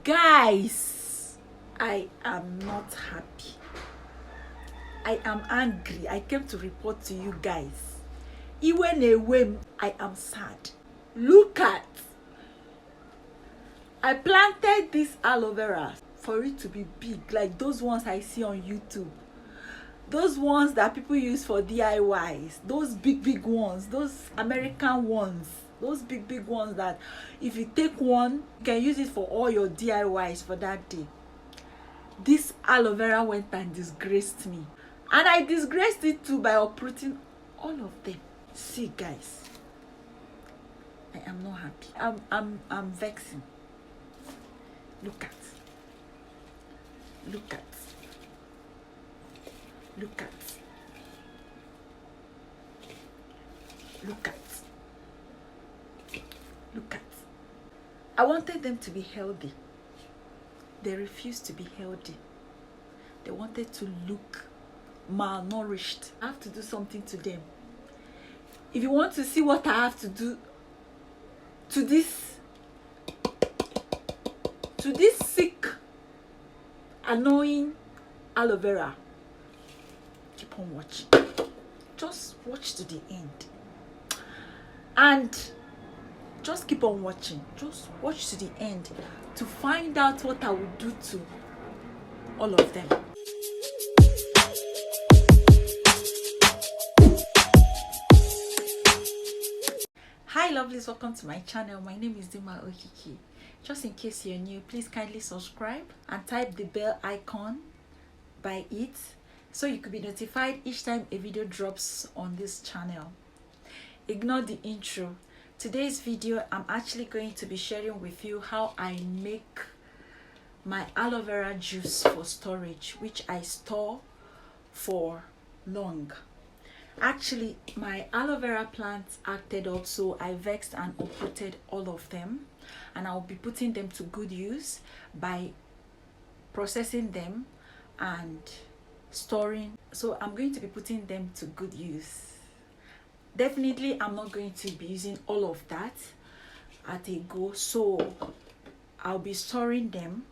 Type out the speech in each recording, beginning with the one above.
Guys, I am not happy. I am angry. I came to report to you guys. Even away, I am sad. Look at. I planted this aloe vera for it to be big, like those ones I see on YouTube. Those ones that people use for DIYs. Those big ones. Those American ones. Those big ones that if you take one, you can use it for all your DIYs for that day. This aloe vera went and disgraced me. And I disgraced it too by uprooting all of them. See guys, I am not happy. I'm vexing. Look at. Look at. Look at. Look at. Look at. I wanted them to be healthy. They refused to be healthy. They wanted to look malnourished. I have to do something to them. If you want to see what I have to do to this sick, annoying aloe vera, keep on watching. Just watch to the end. And just keep on watching. Just watch to the end to find out what I will do to all of them. Hi lovelies, welcome to my channel. My name is Dima Okiki. Just in case you're new, please kindly subscribe and type the bell icon by it so you could be notified each time a video drops on this channel. Ignore the intro. Today's video, I'm actually going to be sharing with you how I make my aloe vera juice for storage, which I store for long. Actually, my aloe vera plants acted up, so I vexed and uprooted all of them, and I'll be putting them to good use by processing them and storing. So I'm going to be putting them to good use. Definitely I'm not going to be using all of that at a go, so I'll be storing them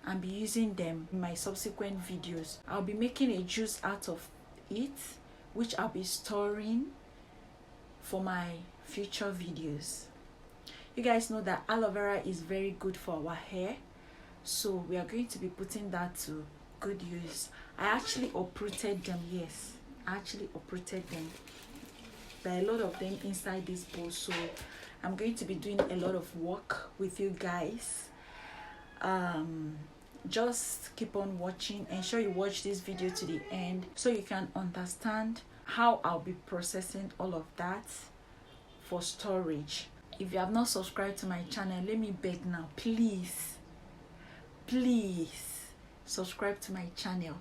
and be using them in my subsequent videos. I'll be making a juice out of it, which I'll be storing for my future videos. You guys know that aloe vera is very good for our hair, so we are going to be putting that to good use. I actually uprooted them. Yes, I actually uprooted them. There are a lot of them inside this bowl, so I'm going to be doing a lot of work with you guys. Just keep on watching. Ensure you watch this video to the end so you can understand how I'll be processing all of that for storage. If you have not subscribed to my channel, let me beg now, please subscribe to my channel.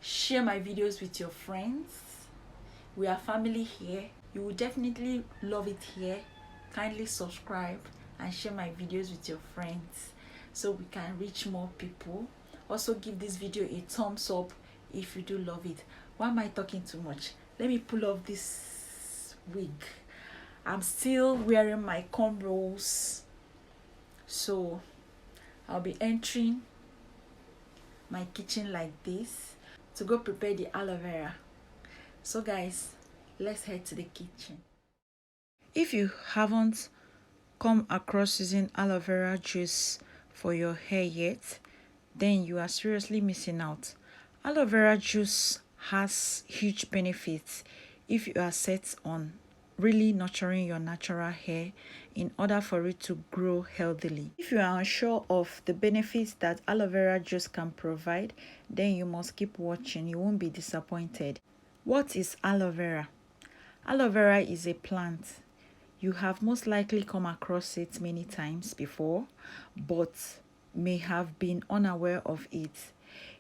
Share my videos with your friends. We are family here. You will definitely love it here. Kindly subscribe and share my videos with your friends so we can reach more people. Also give this video a thumbs up if you do love it. Why am I talking too much? Let me pull off this wig. I'm still wearing my cornrows, so I'll be entering my kitchen like this to go prepare the aloe vera. So guys, let's head to the kitchen. If you haven't come across using aloe vera juice for your hair yet, then you are seriously missing out. Aloe vera juice has huge benefits if you are set on really nurturing your natural hair in order for it to grow healthily. If you are unsure of the benefits that aloe vera juice can provide, then you must keep watching. You won't be disappointed. What is aloe vera? Aloe vera is a plant. You have most likely come across it many times before, but may have been unaware of it.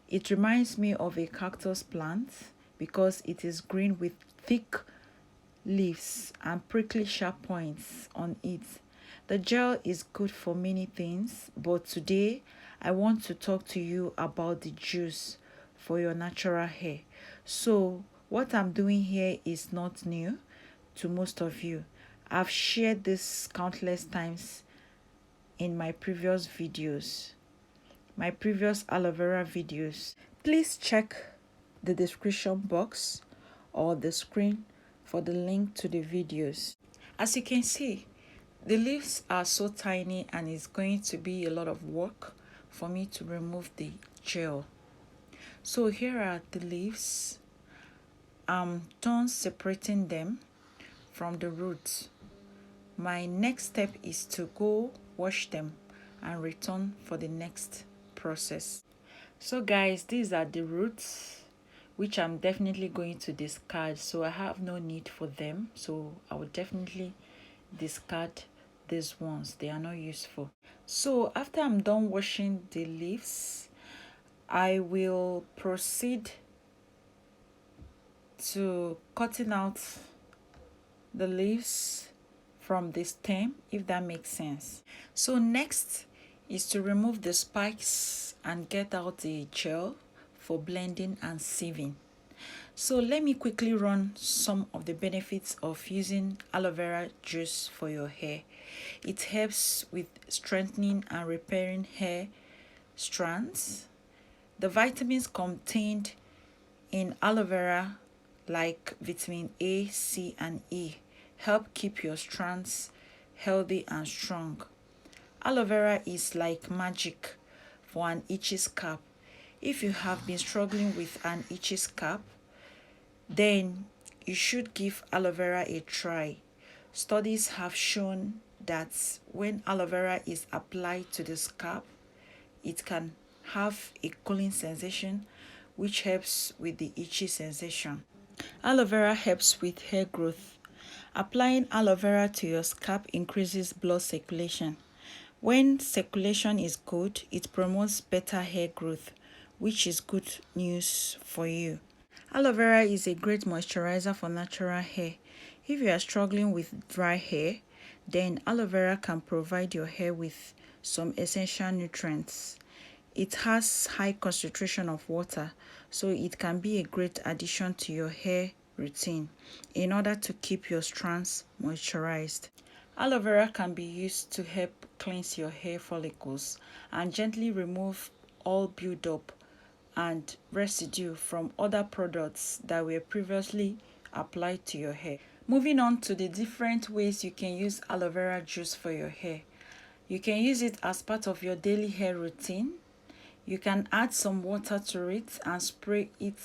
It reminds me of a cactus plant because it is green with thick leaves and prickly sharp points on it. The gel is good for many things, but today I want to talk to you about the juice for your natural hair. So what I'm doing here is not new to most of you. I've shared this countless times in my previous videos, my previous aloe vera videos. Please check the description box or the screen for the link to the videos. As you can see, the leaves are so tiny and it's going to be a lot of work for me to remove the gel. So here are the leaves. I'm done separating them from the roots. My next step is to go wash them and return for the next process. So guys, these are the roots which I'm definitely going to discard, so I have no need for them, so I will definitely discard these ones. They are not useful. So after I'm done washing the leaves, I will proceed to cutting out the leaves from the stem, if that makes sense. So next is to remove the spikes and get out the gel for blending and sieving. So let me quickly run some of the benefits of using aloe vera juice for your hair. It helps with strengthening and repairing hair strands. The vitamins contained in aloe vera, like vitamin A, C, and E, help keep your strands healthy and strong. Aloe vera is like magic for an itchy scalp. If you have been struggling with an itchy scalp, then you should give aloe vera a try. Studies have shown that when aloe vera is applied to the scalp, it can have a cooling sensation which helps with the itchy sensation. Aloe vera helps with hair growth. Applying aloe vera to your scalp increases blood circulation. When circulation is good, it promotes better hair growth, which is good news for you. Aloe vera is a great moisturizer for natural hair. If you are struggling with dry hair, then aloe vera can provide your hair with some essential nutrients. It has high concentration of water, so it can be a great addition to your hair routine in order to keep your strands moisturized. Aloe vera can be used to help cleanse your hair follicles and gently remove all buildup and residue from other products that were previously applied to your hair. Moving on to the different ways you can use aloe vera juice for your hair. You can use it as part of your daily hair routine. You can add some water to it and spray it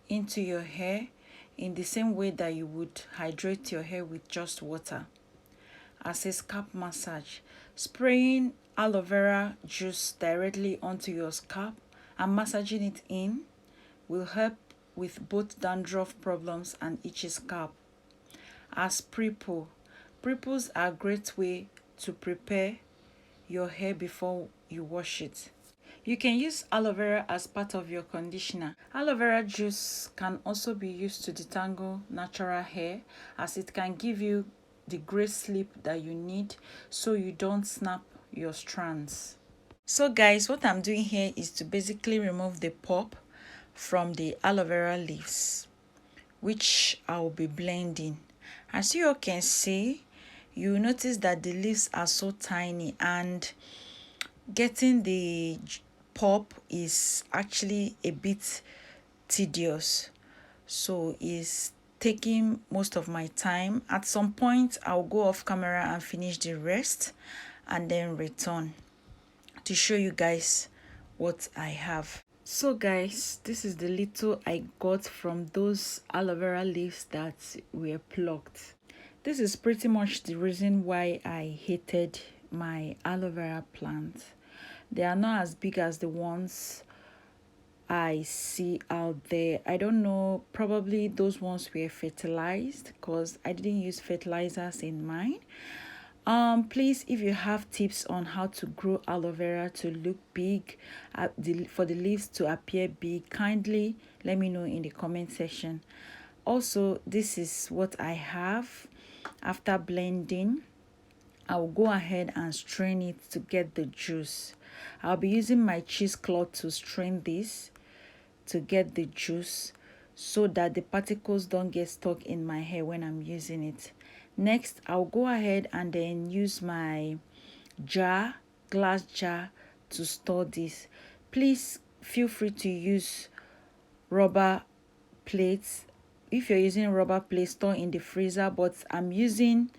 into your hair in the same way that you would hydrate your hair with just water. As a scalp massage, spraying aloe vera juice directly onto your scalp and massaging it in will help with both dandruff problems and itchy scalp. As pre-poo, pre-poos are a great way to prepare your hair before you wash it. You can use aloe vera as part of your conditioner. Aloe vera juice can also be used to detangle natural hair, as it can give you the great sleep that you need so you don't snap your strands. So guys, what I'm doing here is to basically remove the pulp from the aloe vera leaves, which I will be blending. As you all can see, you notice that the leaves are so tiny and getting the pulp is actually a bit tedious, so it's taking most of my time. At some point I'll go off camera and finish the rest and then return to show you guys what I have. So guys, this is the little I got from those aloe vera leaves that were plucked. This is pretty much the reason why I hated my aloe vera plant. They are not as big as the ones I see out there. I don't know, probably those ones were fertilized because I didn't use fertilizers in mine. Please, if you have tips on how to grow aloe vera to look big, for the leaves to appear big, kindly let me know in the comment section. Also, this is what I have. After blending, I'll go ahead and strain it to get the juice. I'll be using my cheesecloth to strain this to get the juice so that the particles don't get stuck in my hair when I'm using it. Next, I'll go ahead and then use my jar, glass jar to store this. Please feel free to use rubber plates. If you're using rubber plates, store in the freezer, but I'm using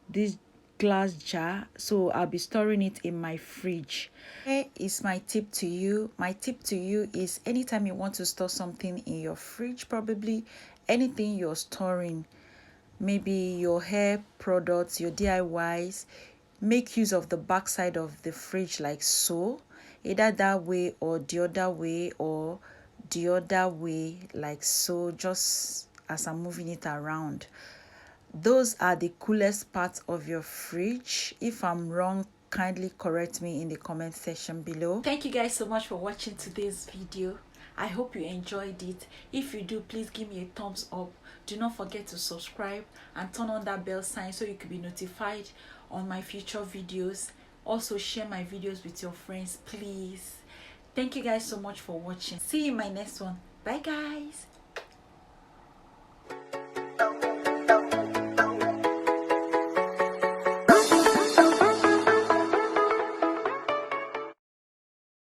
this glass jar, so I'll be storing it in my fridge. Here is my tip to you. My tip to you is anytime you want to store something in your fridge, probably anything you're storing, maybe your hair products, your DIYs, make use of the back side of the fridge like so, either that way or the other way, or the other way like so, just as I'm moving it around. Those are the coolest parts of your fridge. If I'm wrong, kindly correct me in the comment section below. Thank you guys so much for watching today's video. I hope you enjoyed it. If you do, please give me a thumbs up. Do not forget to subscribe and turn on that bell sign so you can be notified on my future videos. Also share my videos with your friends, please. Thank you guys so much for watching. See you in my next one. Bye guys.